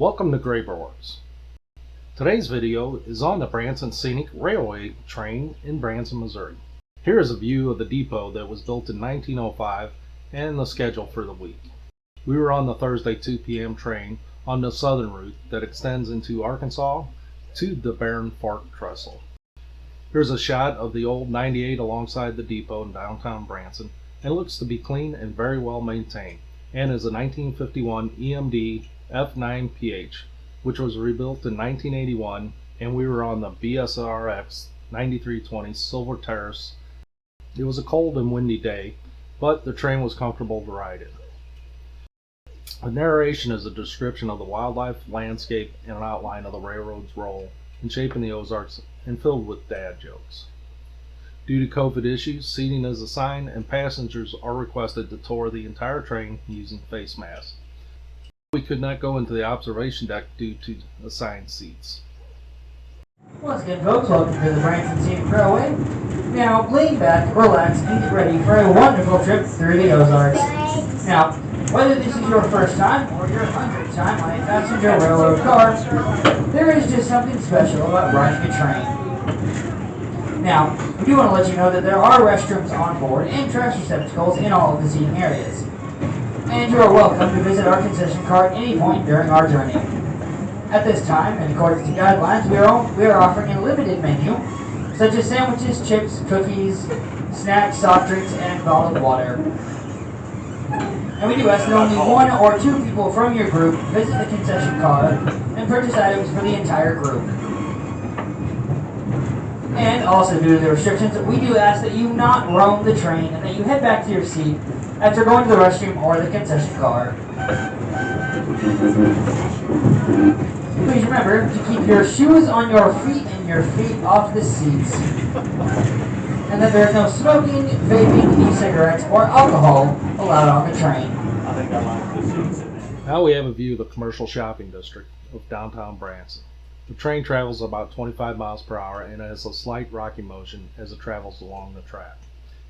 Welcome to Werks. Today's video is on the Branson Scenic Railway train in Branson, Missouri. Here is a view of the depot that was built in 1905 and the schedule for the week. We were on the Thursday 2 p.m. train on the southern route that extends into Arkansas to the Barren Fork Trestle. Here's a shot of the old 98 alongside the depot in downtown Branson, and looks to be clean and very well maintained, and is a 1951 EMD F9PH, which was rebuilt in 1981, and we were on the BSRX 9320 Silver Terrace. It was a cold and windy day, but the train was comfortable to ride in. The narration is a description of the wildlife, landscape, and an outline of the railroad's role in shaping the Ozarks, and filled with dad jokes. Due to COVID issues, seating is assigned, and passengers are requested to tour the entire train using face masks. We could not go into the observation deck due to assigned seats. Once again, folks, welcome to the Branson Scenic Railway. Now, lean back, relax, and get ready for a wonderful trip through the Ozarks. Now, whether this is your first time or your 100th time on a passenger railroad car, there is just something special about riding a train. Now, we do want to let you know that there are restrooms on board and trash receptacles in all of the seating areas. And you are welcome to visit our concession cart at any point during our journey. At this time, in accordance to guidelines, we are offering a limited menu, such as sandwiches, chips, cookies, snacks, soft drinks, and bottled water. And we do ask that only one or two people from your group visit the concession cart and purchase items for the entire group. And also, due to the restrictions, we do ask that you not roam the train and that you head back to your seat after going to the restroom or the concession car. Please remember to keep your shoes on your feet and your feet off the seats. And that there is no smoking, vaping, e-cigarettes, or alcohol allowed on the train. Now we have a view of the commercial shopping district of downtown Branson. The train travels about 25 miles per hour and has a slight rocking motion as it travels along the track.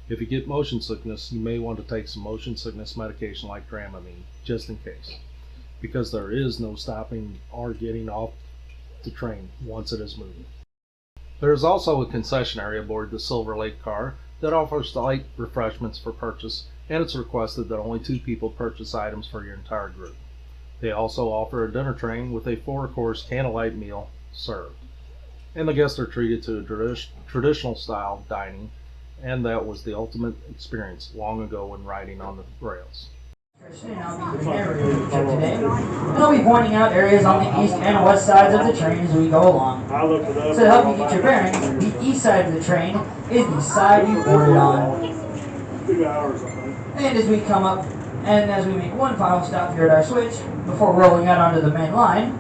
If you get motion sickness, you may want to take some motion sickness medication like Dramamine, just in case, because there is no stopping or getting off the train once it is moving. There is also a concession area aboard the Silver Lake car that offers light refreshments for purchase, and it's requested that only 2 people purchase items for your entire group. They also offer a dinner train with a 4-course candlelight meal served, and the guests are treated to a traditional style dining, and that was the ultimate experience long ago when riding on the rails. I'll be your narrator for the trip today, and I'll be pointing out areas on the east and west sides of the train as we go along. So to help you get your bearings, the east side of the train is the side you boarded on. And as we come up, and as we make one final stop here at our switch, before rolling out onto the main line,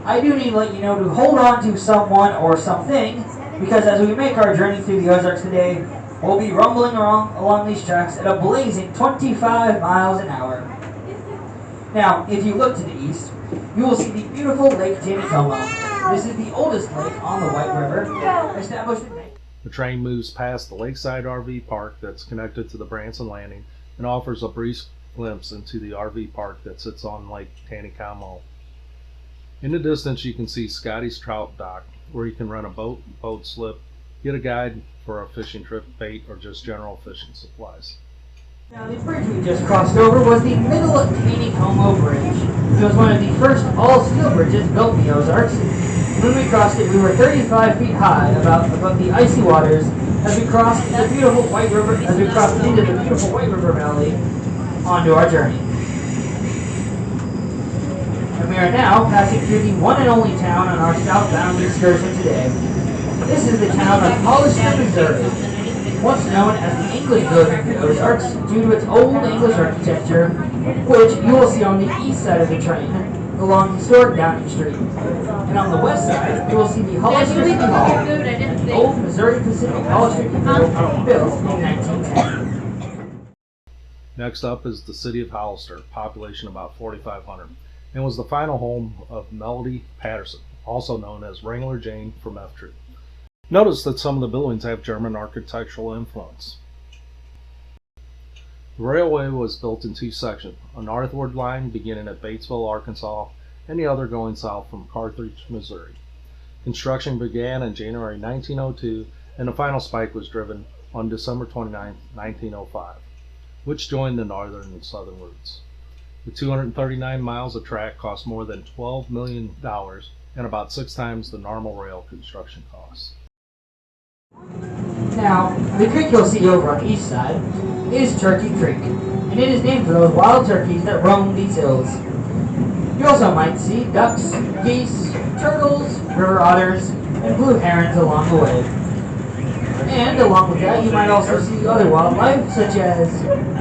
I do need to let you know to hold on to someone or something, because as we make our journey through the Ozarks today, we'll be rumbling along these tracks at a blazing 25 miles an hour. Now, if you look to the east, you will see the beautiful Lake Taneycomo. This is the oldest lake on the White River, established in... The train moves past the Lakeside RV Park that's connected to the Branson Landing and offers a brief glimpse into the RV park that sits on Lake Taneycomo. In the distance, you can see Scotty's Trout Dock, where you can rent a boat slip, get a guide for a fishing trip, bait, or just general fishing supplies. Now, the bridge we just crossed over was the Middle Taneycomo Bridge. It was one of the first all-steel bridges built in the Ozarks. When we crossed it, we were 35 feet high above the icy waters as we crossed the beautiful White River, as we crossed into the beautiful White River Valley onto our journey. And we are now passing through the one and only town on our southbound excursion today. This is the town of Hollister, Missouri, once known as the English Village of the Ozarks due to its old English architecture, which you will see on the east side of the train along historic Downing Street. And on the west side, you will see the Hollister City Hall, the old Missouri Pacific Hollister Cathedral built in 1910. Next up is the city of Hollister, population about 4,500, and was the final home of Melody Patterson, also known as Wrangler Jane from F Troop. Notice that some of the buildings have German architectural influence. The railway was built in two sections, a northward line beginning at Batesville, Arkansas, and the other going south from Carthage, Missouri. Construction began in January 1902, and the final spike was driven on December 29, 1905, which joined the northern and southern routes. The 239 miles of track cost more than $12 million and about 6 times the normal rail construction costs. Now, the creek you'll see over on the east side is Turkey Creek, and it is named for those wild turkeys that roam these hills. You also might see ducks, geese, turtles, river otters, and blue herons along the way. And along with that, you might also see other wildlife, such as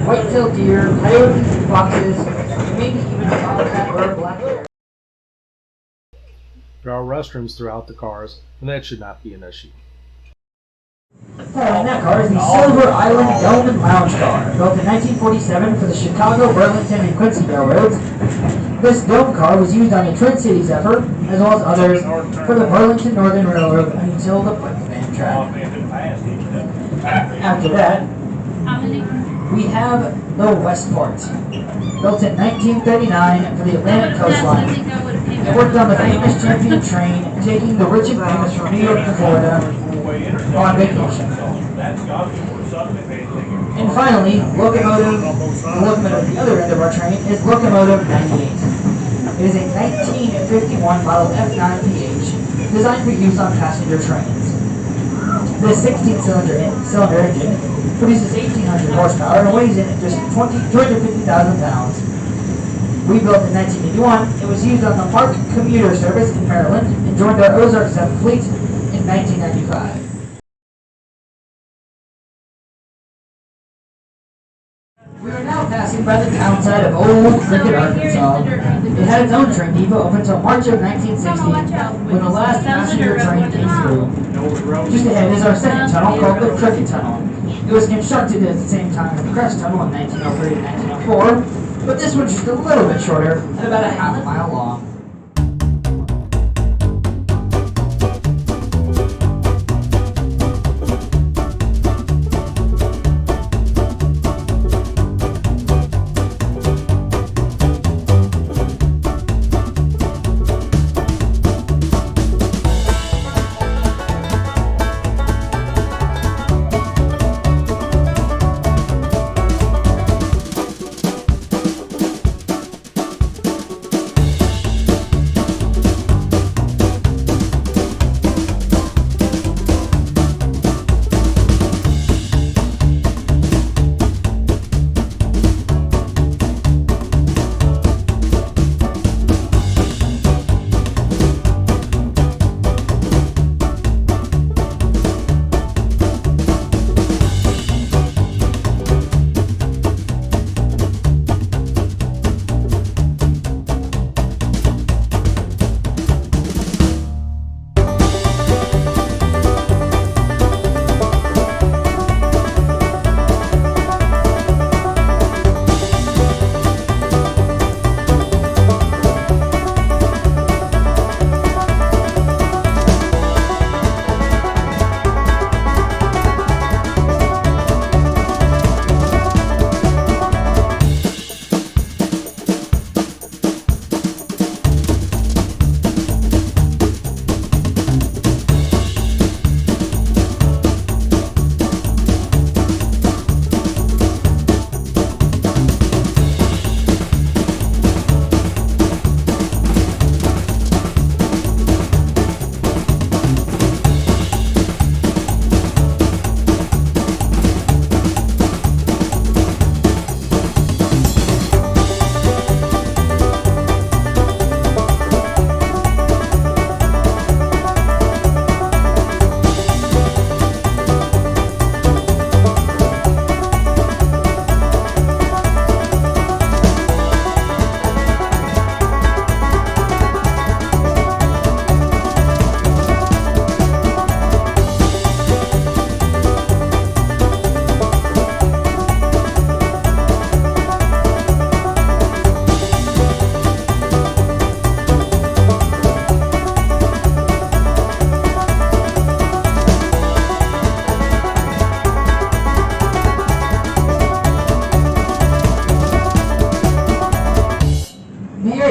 white-tailed deer, coyotes, foxes, and maybe even a bobcat or a black bear. There are restrooms throughout the cars, and that should not be an issue. Following that car is the Silver Island Dome and Lounge Car, built in 1947 for the Chicago, Burlington, and Quincy Railroads. This dome car was used on the Twin Cities effort, as well as others, for the Burlington Northern Railroad until the Plymouth Amtrak. After that, we have the Westport, built in 1939 for the Atlantic coastline. It worked on the famous Champion train, taking the rich and famous from New York to Florida on vacation. And finally, the locomotive at the other end of our train is Locomotive 98. It is a 1951 model F9PH designed for use on passenger trains. This 16-cylinder engine produces 1,800 horsepower and weighs in at just 250,000 pounds. Rebuilt in 1981, it was used on the Park commuter service in Maryland and joined our Ozark 7 fleet in 1995. We are now passing by the town side of Old Cricket, Arkansas. It had its own train depot up until March of 1960, when the last passenger train came through. Just ahead is our second tunnel, called the Cricket Tunnel. It was constructed at the same time as the Crest Tunnel in 1903 and 1904, but this one's just a little bit shorter, at about a half a mile long.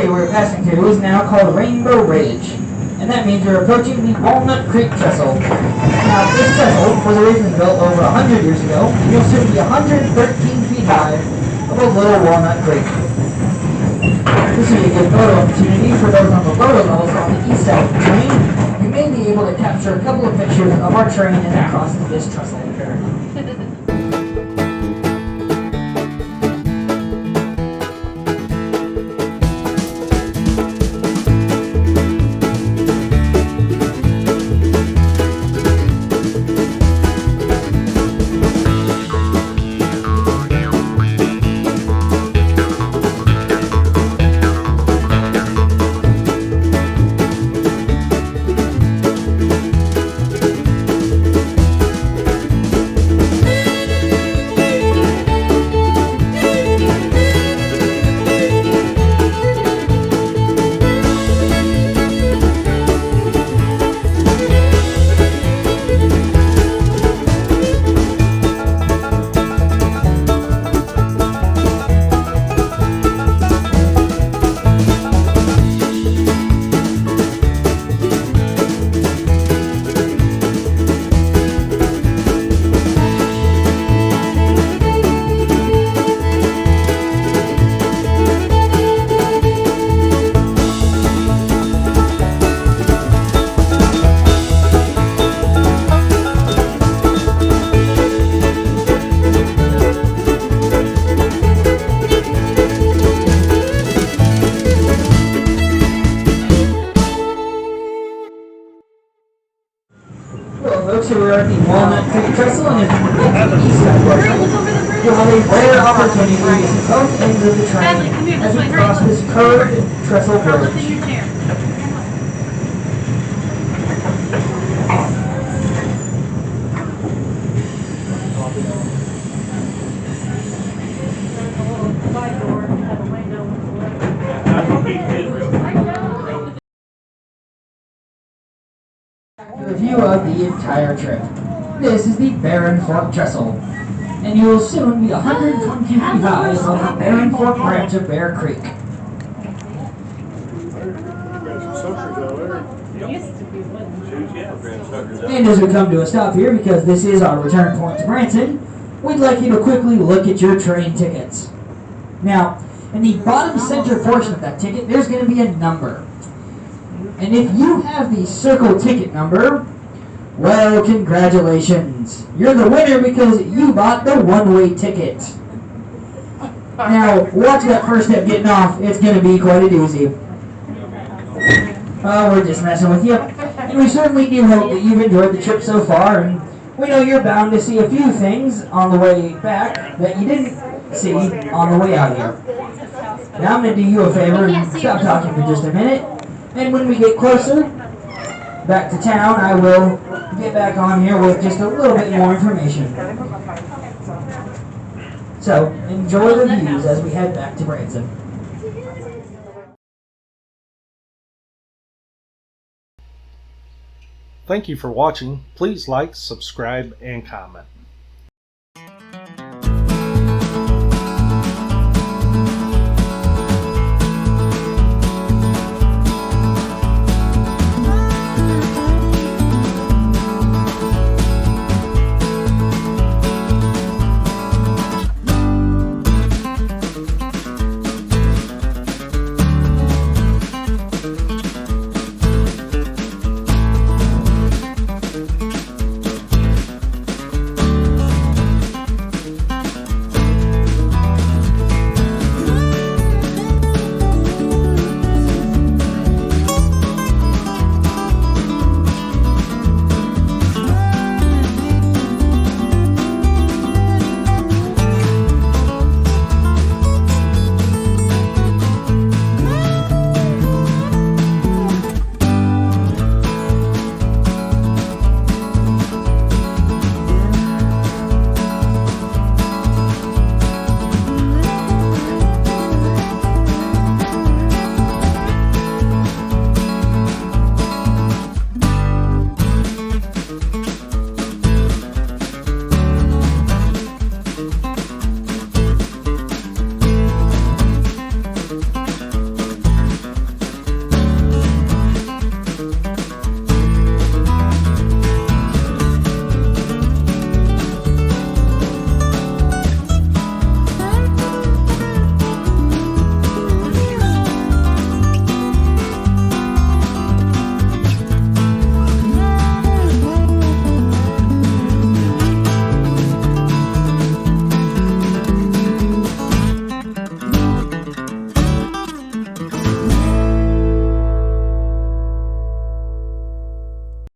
area we're passing through is now called Rainbow Ridge, and that means we're approaching the Walnut Creek Trestle. Now, this trestle was originally built over 100 years ago, and you'll soon be 113 feet high above Little Walnut Creek. This will be a good photo opportunity for those on the lower levels on the east side of the train. You may be able to capture a couple of pictures of our train as it crosses this trestle. So we're at the Walnut Creek Trestle, and if you get to the east side portion, you'll have a rare opportunity to see both ends of the train as we cross this curved trestle bridge. A view of the entire trip. This is the Barren Fork Trestle, and you will soon be 122 feet high above the Barren Fork branch of Bear Creek. And as we come to a stop here, because this is our return point to Branson, we'd like you to quickly look at your train tickets. Now, in the bottom center portion of that ticket, there's going to be a number. And if you have the circle ticket number, well, congratulations. You're the winner because you bought the one-way ticket. Now, watch that first step getting off. It's going to be quite a doozy. We're just messing with you. And we certainly do hope that you've enjoyed the trip so far. And we know you're bound to see a few things on the way back that you didn't see on the way out here. Now I'm going to do you a favor and stop talking for just a minute. And when we get closer back to town, I will get back on here with just a little bit more information. So, enjoy the views as we head back to Branson. Thank you for watching. Please like, subscribe, and comment.